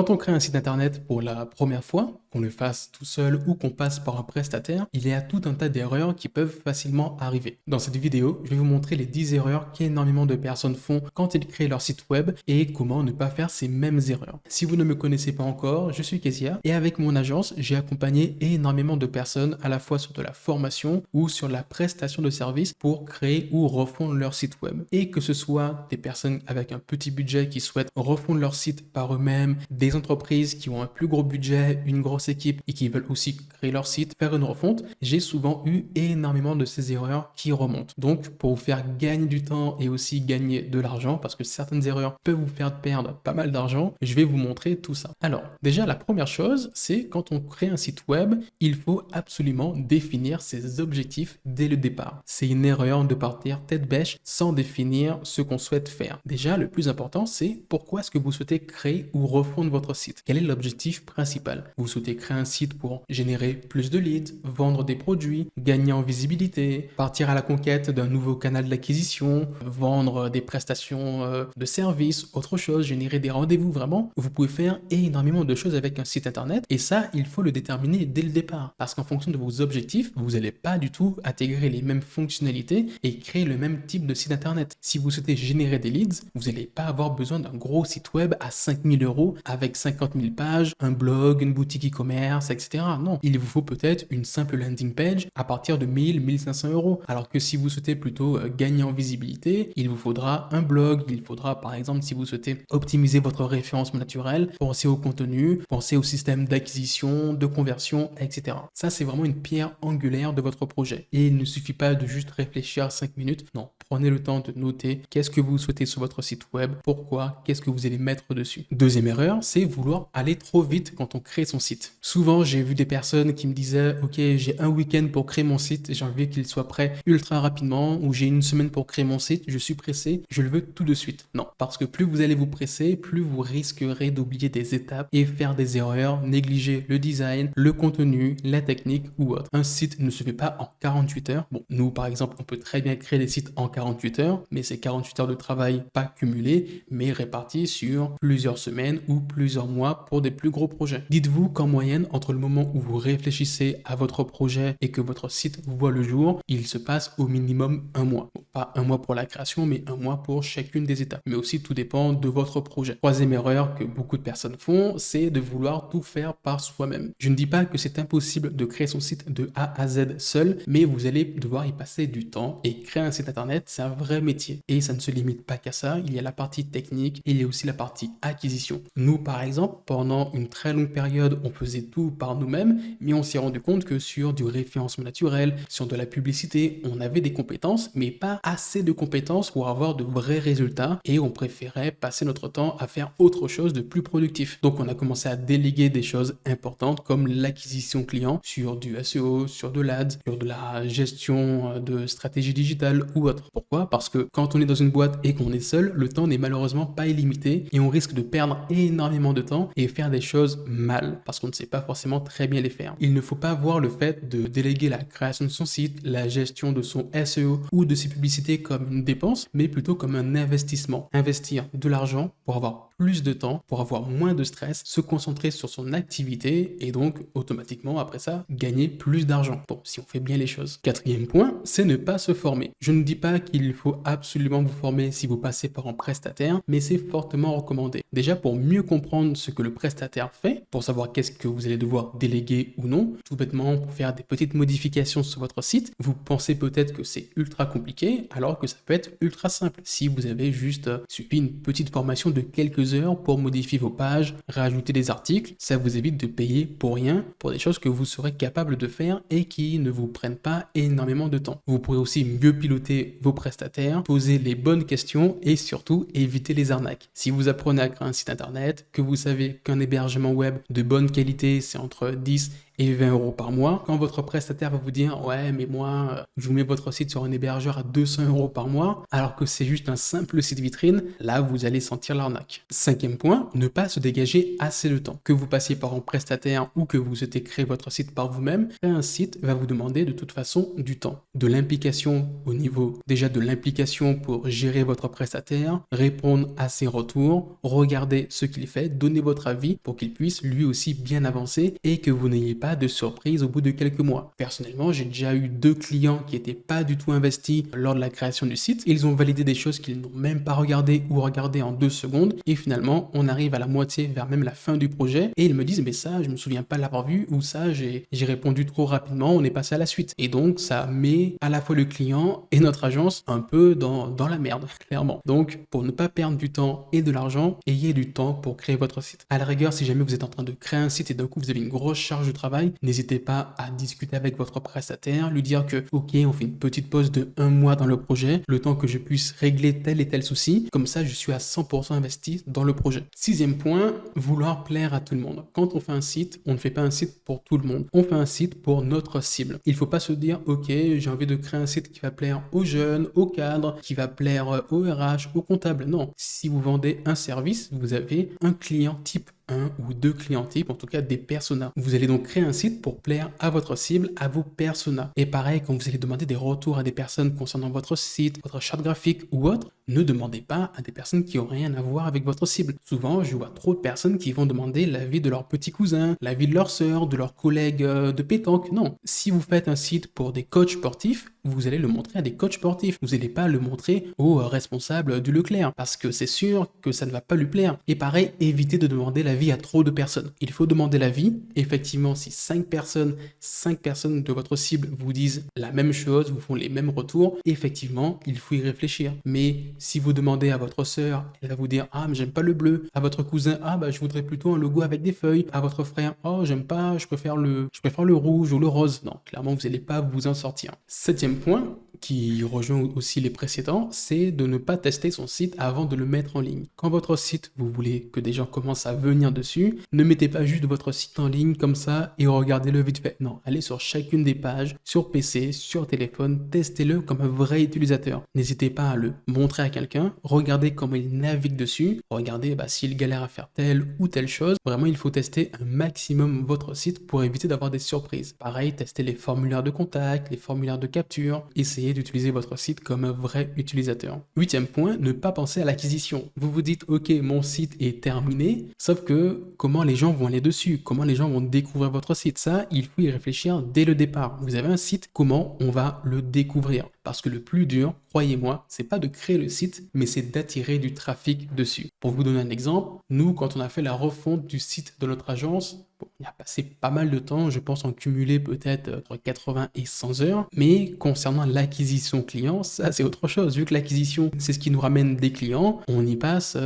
Quand on crée un site internet pour la première fois, qu'on le fasse tout seul ou qu'on passe par un prestataire, il y a tout un tas d'erreurs qui peuvent facilement arriver. Dans cette vidéo, je vais vous montrer les 10 erreurs qu'énormément de personnes font quand ils créent leur site web et comment ne pas faire ces mêmes erreurs. Si vous ne me connaissez pas encore, je suis Kezia et avec mon agence, j'ai accompagné énormément de personnes à la fois sur de la formation ou sur la prestation de services pour créer ou refondre leur site web. Et que ce soit des personnes avec un petit budget qui souhaitent refondre leur site par eux-mêmes, des entreprises qui ont un plus gros budget, une grosse équipe et qui veulent aussi créer leur site, faire une refonte, j'ai souvent eu énormément de ces erreurs qui remontent. Donc, pour vous faire gagner du temps et aussi gagner de l'argent, parce que certaines erreurs peuvent vous faire perdre pas mal d'argent, je vais vous montrer tout ça. Alors, déjà, la première chose, c'est quand on crée un site web, il faut absolument définir ses objectifs dès le départ. C'est une erreur de partir tête bêche sans définir ce qu'on souhaite faire. Déjà, le plus important, c'est pourquoi est-ce que vous souhaitez créer ou refondre votre site. Quel est l'objectif principal? Vous souhaitez créer un site pour générer plus de leads, vendre des produits, gagner en visibilité, partir à la conquête d'un nouveau canal d'acquisition, vendre des prestations de services, autre chose, générer des rendez-vous. Vraiment, vous pouvez faire énormément de choses avec un site internet et ça, il faut le déterminer dès le départ parce qu'en fonction de vos objectifs, vous n'allez pas du tout intégrer les mêmes fonctionnalités et créer le même type de site internet. Si vous souhaitez générer des leads, vous n'allez pas avoir besoin d'un gros site web à 5000 € avec 50 000 pages, un blog, une boutique e-commerce, etc. Non, il vous faut peut-être une simple landing page à partir de 1000-1500 €. Alors que si vous souhaitez plutôt gagner en visibilité, il vous faudra un blog, il faudra par exemple si vous souhaitez optimiser votre référencement naturel, pensez au contenu, pensez au système d'acquisition, de conversion, etc. Ça, c'est vraiment une pierre angulaire de votre projet. Et il ne suffit pas de juste réfléchir 5 minutes. Non, prenez le temps de noter qu'est-ce que vous souhaitez sur votre site web, pourquoi, qu'est-ce que vous allez mettre dessus. Deuxième erreur, c'est vouloir aller trop vite quand on crée son site. Souvent, j'ai vu des personnes qui me disaient « Ok, j'ai un week-end pour créer mon site, j'ai envie qu'il soit prêt ultra rapidement ou j'ai une semaine pour créer mon site, je suis pressé, je le veux tout de suite. » Non, parce que plus vous allez vous presser, plus vous risquerez d'oublier des étapes et faire des erreurs, négliger le design, le contenu, la technique ou autre. Un site ne se fait pas en 48 heures. Bon, nous, par exemple, on peut très bien créer des sites en 48 heures, mais c'est 48 heures de travail pas cumulées, mais répartis sur plusieurs semaines ou plusieurs mois pour des plus gros projets. Dites-vous qu'en moyenne, entre le moment où vous réfléchissez à votre projet et que votre site voit le jour, il se passe au minimum un mois. Bon, pas un mois pour la création, mais un mois pour chacune des étapes. Mais aussi, tout dépend de votre projet. Troisième erreur que beaucoup de personnes font, c'est de vouloir tout faire par soi-même. Je ne dis pas que c'est impossible de créer son site de A à Z seul, mais vous allez devoir y passer du temps et créer un site internet, c'est un vrai métier. Et ça ne se limite pas qu'à ça, il y a la partie technique et il y a aussi la partie acquisition. Nous, par exemple, pendant une très longue période, on faisait tout par nous-mêmes, mais on s'est rendu compte que sur du référencement naturel, sur de la publicité, on avait des compétences, mais pas assez de compétences pour avoir de vrais résultats et on préférait passer notre temps à faire autre chose de plus productif. Donc on a commencé à déléguer des choses importantes comme l'acquisition client sur du SEO, sur de l'AD, sur de la gestion de stratégie digitale ou autre. Pourquoi? Parce que quand on est dans une boîte et qu'on est seul, le temps n'est malheureusement pas illimité et on risque de perdre énormément de temps et faire des choses mal parce qu'on ne sait pas forcément très bien les faire. Il ne faut pas voir le fait de déléguer la création de son site, la gestion de son SEO ou de ses publicités comme une dépense, mais plutôt comme un investissement. Investir de l'argent pour avoir plus de temps, pour avoir moins de stress, se concentrer sur son activité et donc automatiquement après ça, gagner plus d'argent. Bon, si on fait bien les choses. Quatrième point, c'est ne pas se former. Je ne dis pas qu'il faut absolument vous former si vous passez par un prestataire, mais c'est fortement recommandé. Déjà pour mieux comprendre ce que le prestataire fait, pour savoir qu'est-ce que vous allez devoir déléguer ou non, tout bêtement pour faire des petites modifications sur votre site, vous pensez peut-être que c'est ultra compliqué alors que ça peut être ultra simple. Si vous avez juste suivi une petite formation de quelques heures pour modifier vos pages, rajouter des articles, ça vous évite de payer pour rien pour des choses que vous serez capable de faire et qui ne vous prennent pas énormément de temps. Vous pourrez aussi mieux piloter vos prestataires, poser les bonnes questions et surtout éviter les arnaques. Si vous apprenez à créer un site internet, que vous savez qu'un hébergement web de bonne qualité, c'est entre 10 et 20 euros par mois. Quand votre prestataire va vous dire, ouais, mais moi, je vous mets votre site sur un hébergeur à 200 euros par mois, alors que c'est juste un simple site vitrine, là, vous allez sentir l'arnaque. Cinquième point, ne pas se dégager assez de temps. Que vous passiez par un prestataire ou que vous souhaitez créer votre site par vous-même, créer un site va vous demander de toute façon du temps. De l'implication au niveau déjà de l'implication pour gérer votre prestataire, répondre à ses retours, regarder ce qu'il fait, donner votre avis pour qu'il puisse lui aussi bien avancer et que vous n'ayez pas de surprise au bout de quelques mois. Personnellement, j'ai déjà eu 2 clients qui n'étaient pas du tout investis lors de la création du site. Ils ont validé des choses qu'ils n'ont même pas regardé ou regardé en 2 secondes et finalement, on arrive à la moitié, vers même la fin du projet et ils me disent, mais ça, je me souviens pas l'avoir vu ou ça, j'ai répondu trop rapidement, on est passé à la suite. Et donc, ça met à la fois le client et notre agence un peu dans la merde, clairement. Donc, pour ne pas perdre du temps et de l'argent, ayez du temps pour créer votre site. À la rigueur, si jamais vous êtes en train de créer un site et d'un coup vous avez une grosse charge de travail, n'hésitez pas à discuter avec votre prestataire, lui dire que ok, on fait une petite pause de 1 mois dans le projet, le temps que je puisse régler tel et tel souci, comme ça je suis à 100% investi dans le projet. Sixième point, vouloir plaire à tout le monde. Quand on fait un site, on ne fait pas un site pour tout le monde, on fait un site pour notre cible. Il ne faut pas se dire ok, j'ai envie de créer un site qui va plaire aux jeunes, aux cadres, qui va plaire aux RH, aux comptables. Non, si vous vendez un service, vous avez un client type, 1 ou 2 clients types, en tout cas des personas. Vous allez donc créer un site pour plaire à votre cible, à vos personas. Et pareil, quand vous allez demander des retours à des personnes concernant votre site, votre charte graphique ou autre, ne demandez pas à des personnes qui n'ont rien à voir avec votre cible. Souvent, je vois trop de personnes qui vont demander l'avis de leur petit cousin, l'avis de leur sœur, de leurs collègues de pétanque. Non, si vous faites un site pour des coachs sportifs, vous allez le montrer à des coachs sportifs. Vous n'allez pas le montrer aux responsables du Leclerc parce que c'est sûr que ça ne va pas lui plaire. Et pareil, évitez de demander l'avis à trop de personnes. Il faut demander l'avis. Effectivement, si 5 personnes de votre cible vous disent la même chose, vous font les mêmes retours, effectivement, il faut y réfléchir. Mais si vous demandez à votre sœur, elle va vous dire « Ah, mais j'aime pas le bleu ». À votre cousin « Ah, bah je voudrais plutôt un logo avec des feuilles ». À votre frère « Oh, j'aime pas, je préfère le rouge ou le rose ». Non, clairement, vous n'allez pas vous en sortir. Septième point, qui rejoint aussi les précédents, c'est de ne pas tester son site avant de le mettre en ligne. Quand votre site, vous voulez que des gens commencent à venir dessus, ne mettez pas juste votre site en ligne comme ça et regardez-le vite fait. Non, allez sur chacune des pages, sur PC, sur téléphone, testez-le comme un vrai utilisateur. N'hésitez pas à le montrer à quelqu'un, regardez comment il navigue dessus, regardez s'il galère à faire telle ou telle chose. Vraiment, il faut tester un maximum votre site pour éviter d'avoir des surprises. Pareil, testez les formulaires de contact, les formulaires de capture, essayez d'utiliser votre site comme un vrai utilisateur. Huitième point, ne pas penser à l'acquisition. Vous vous dites, ok, mon site est terminé, sauf que comment les gens vont aller dessus, comment les gens vont découvrir votre site. Ça, il faut y réfléchir dès le départ. Vous avez un site, comment on va le découvrir? Parce que le plus dur, croyez-moi, c'est pas de créer le site, mais c'est d'attirer du trafic dessus. Pour vous donner un exemple, nous, quand on a fait la refonte du site de notre agence, on a passé pas mal de temps, je pense en cumulé peut-être entre 80 et 100 heures, mais concernant l'acquisition client, ça c'est autre chose. Vu que l'acquisition, c'est ce qui nous ramène des clients, on y passe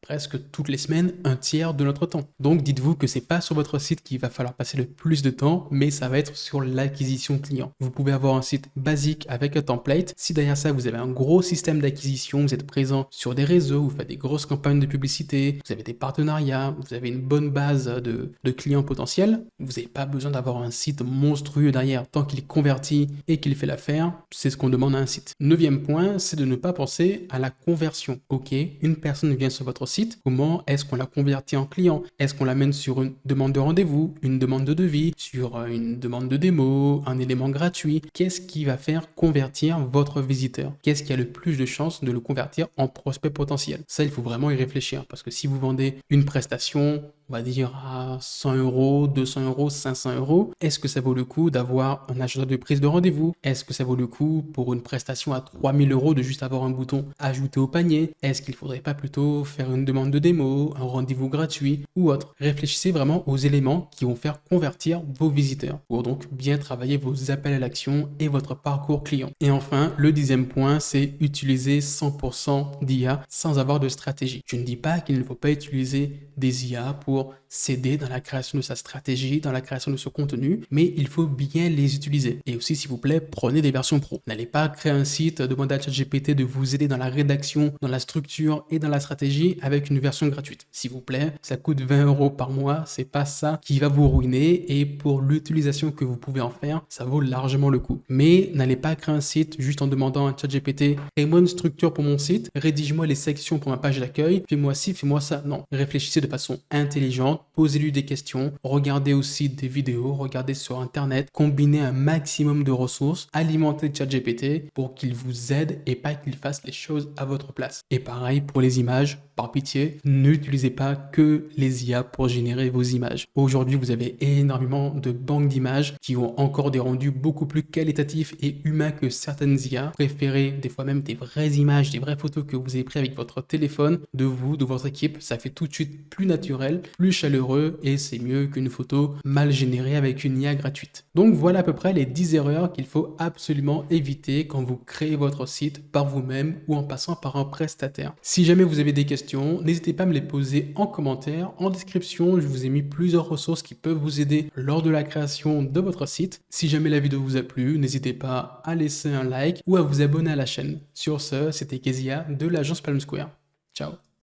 presque toutes les semaines un tiers de notre temps. Donc dites-vous que c'est pas sur votre site qu'il va falloir passer le plus de temps, mais ça va être sur l'acquisition client. Vous pouvez avoir un site basique avec un template. Si derrière ça, vous avez un gros système d'acquisition, vous êtes présent sur des réseaux, vous faites des grosses campagnes de publicité, vous avez des partenariats, vous avez une bonne base de clients potentiels, vous n'avez pas besoin d'avoir un site monstrueux derrière. Tant qu'il est converti et qu'il fait l'affaire, c'est ce qu'on demande à un site. Neuvième point, c'est de ne pas penser à la conversion. Ok, une personne vient sur votre site, comment est-ce qu'on la convertit en client? Est-ce qu'on l'amène sur une demande de rendez-vous, une demande de devis, sur une demande de démo, un élément gratuit? Qu'est-ce qui va faire convertir votre visiteur? Qu'est-ce qui a le plus de chances de le convertir en prospect potentiel? Ça, il faut vraiment y réfléchir parce que si vous vendez une prestation, on va dire à 100 euros, 200 euros, 500 euros, est-ce que ça vaut le coup d'avoir un agenda de prise de rendez-vous? Est-ce que ça vaut le coup pour une prestation à 3000 euros de juste avoir un bouton ajouter au panier? Est-ce qu'il ne faudrait pas plutôt faire une demande de démo, un rendez-vous gratuit ou autre? Réfléchissez vraiment aux éléments qui vont faire convertir vos visiteurs pour donc bien travailler vos appels à l'action et votre parcours client. Et enfin, le 10e point, c'est utiliser 100% d'IA sans avoir de stratégie. Je ne dis pas qu'il ne faut pas utiliser des IA pour pour s'aider dans la création de sa stratégie, dans la création de ce contenu, mais il faut bien les utiliser. Et aussi, s'il vous plaît, prenez des versions pro. N'allez pas créer un site, demander à ChatGPT de vous aider dans la rédaction, dans la structure et dans la stratégie avec une version gratuite. S'il vous plaît, ça coûte 20 € par mois, c'est pas ça qui va vous ruiner, et pour l'utilisation que vous pouvez en faire, ça vaut largement le coup. Mais n'allez pas créer un site juste en demandant à ChatGPT, crée-moi une structure pour mon site, rédige-moi les sections pour ma page d'accueil, fais-moi ci, fais-moi ça. Non, réfléchissez de façon intelligente, posez-lui des questions, regardez aussi des vidéos, regardez sur internet, combinez un maximum de ressources, alimentez ChatGPT pour qu'il vous aide et pas qu'il fasse les choses à votre place. Et pareil pour les images, par pitié, n'utilisez pas que les IA pour générer vos images. Aujourd'hui, vous avez énormément de banques d'images qui ont encore des rendus beaucoup plus qualitatifs et humains que certaines IA. Préférez des fois même des vraies images, des vraies photos que vous avez prises avec votre téléphone, de vous, de votre équipe. Ça fait tout de suite plus naturel, plus chaleureux, et c'est mieux qu'une photo mal générée avec une IA gratuite. Donc voilà à peu près les 10 erreurs qu'il faut absolument éviter quand vous créez votre site par vous-même ou en passant par un prestataire. Si jamais vous avez des questions, n'hésitez pas à me les poser en commentaire. En description, je vous ai mis plusieurs ressources qui peuvent vous aider lors de la création de votre site. Si jamais la vidéo vous a plu, n'hésitez pas à laisser un like ou à vous abonner à la chaîne. Sur ce, c'était Kezia de l'agence Palm Square. Ciao.